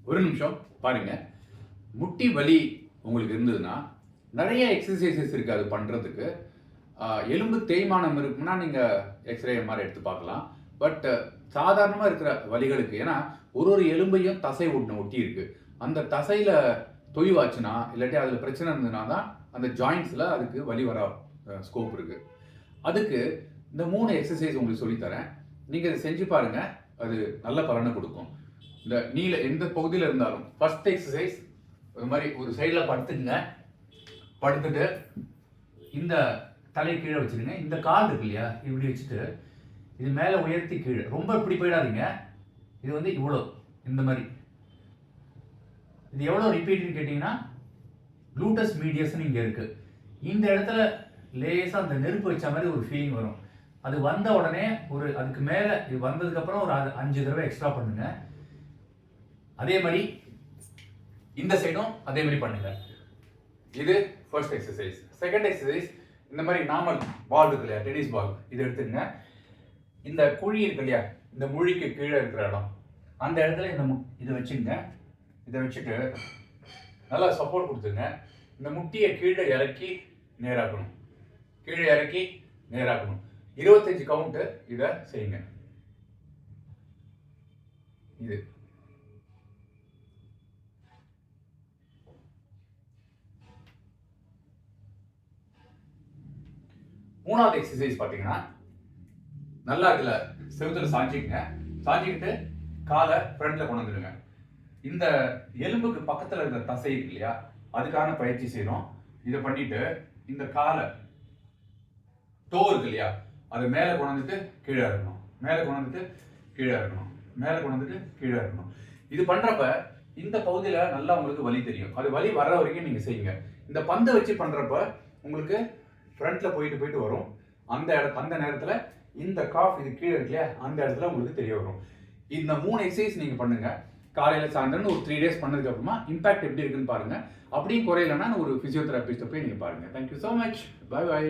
ஒரு நிமிஷம் பாருங்க. முட்டி வலி உங்களுக்கு இருந்ததுன்னா நிறைய எக்ஸசைசஸ் இருக்குது அது பண்ணுறதுக்கு. எலும்பு தேய்மானம் இருக்குன்னா நீங்கள் எக்ஸ்ரே மாதிரி எடுத்து பார்க்கலாம். பட் சாதாரணமாக இருக்கிற வலிகளுக்கு, ஏன்னா ஒரு எலும்பையும் தசை ஒட்டி இருக்கு, அந்த தசையில் தொய்வாச்சுன்னா இல்லாட்டி அதில் பிரச்சனை இருந்ததுன்னா தான் அந்த ஜாயின்ஸில் அதுக்கு வலி வர ஸ்கோப் இருக்குது. அதுக்கு இந்த 3 எக்ஸசைஸ் உங்களுக்கு சொல்லித்தரேன். நீங்கள் இதை செஞ்சு பாருங்கள், அது நல்ல பலனை கொடுக்கும். இந்த நீல எந்த பகுதியில் இருந்தாலும் ஃபர்ஸ்ட் எக்ஸசைஸ் இது மாதிரி ஒரு சைடில் படுத்துக்குங்க. படுத்துட்டு இந்த தலை கீழே வச்சுருங்க. இந்த கால் இருக்கு இல்லையா, இப்படி வச்சுட்டு இது மேலே உயர்த்தி கீழே, ரொம்ப இப்படி போயிடாதீங்க. இது வந்து இவ்வளோ இந்த மாதிரி. இது எவ்வளோ ரிப்பீட்னு கேட்டிங்கன்னா க்ளூட்டஸ் மீடியஸ்ன்னு இங்கே இருக்குது. இந்த இடத்துல லேசாக அந்த நெருப்பு வச்ச மாதிரி ஒரு ஃபீலிங் வரும். அது வந்த உடனே ஒரு அதுக்கு மேலே இது வந்ததுக்கப்புறம் ஒரு 5 தடவை எக்ஸ்ட்ரா பண்ணுங்க. அதே மாதிரி இந்த சைடும் அதே மாதிரி பண்ணுங்க. இது ஃபர்ஸ்ட் எக்ஸசைஸ். செகண்ட் எக்ஸசைஸ், இந்த மாதிரி நார்மல் பால் இருக்கு இல்லையா, டென்னிஸ் பால், இது எடுத்துங்க. இந்த குழி இருக்கு இல்லையா, இந்த முழிக்கு கீழே இருக்கிற இடம், அந்த இடத்துல இதை வச்சுங்க. இதை வச்சுட்டு நல்லா சப்போர்ட் கொடுத்துங்க. இந்த முட்டியை கீழே இறக்கி நேராக்கணும், கீழே இறக்கி நேராக்கணும். 25 கவுண்ட் இதை செய்யுங்க. இது மூணாவது எக்ஸசைஸ் பார்த்தீங்கன்னா, நல்லா இதுல செவுத்துல சாஞ்சிக்கங்க. சாஞ்சிக்கிட்டு காலை ஃப்ரண்ட்ல கொண்டு வந்துடுங்க. இந்த எலும்புக்கு பக்கத்துல இருக்கிற தசை இருக்கு இல்லையா, அதுக்கான பயிற்சி செய்யணும். இதை பண்ணிட்டு இந்த காலை டோ இருக்கு இல்லையா, அது மேலே கொண்டு வந்துட்டு கீழே இருக்கணும், மேலே கொண்டு வந்துட்டு கீழே இருக்கணும், மேலே கொண்டு வந்துட்டு கீழே இருக்கணும். இது பண்றப்ப இந்த பகுதியில நல்லா உங்களுக்கு வலி தெரியும். அது வலி வர்ற வரைக்கும் நீங்க செய்யுங்க. இந்த பந்தை வச்சு பண்றப்ப உங்களுக்கு ஃப்ரண்ட்ல போயிட்டு வரும். அந்த நேரத்துல இந்த காஃப் இது கீழே இருக்கு இல்லையா, அந்த இடத்துல உங்களுக்கு தெரிய வரும். இந்த 3 எக்ஸசைஸ் நீங்க பண்ணுங்க. காலையில சாயந்தரம் ஒரு 3 டேஸ் பண்ணதுக்கு அப்புறமா இம்பாக்ட் எப்படி இருக்குன்னு பாருங்க. அப்படியும் குறையலன்னா ஒரு பிசியோதெரபிஸ்ட்டை போய் நீங்க பாருங்க. Thank you so much. Bye by.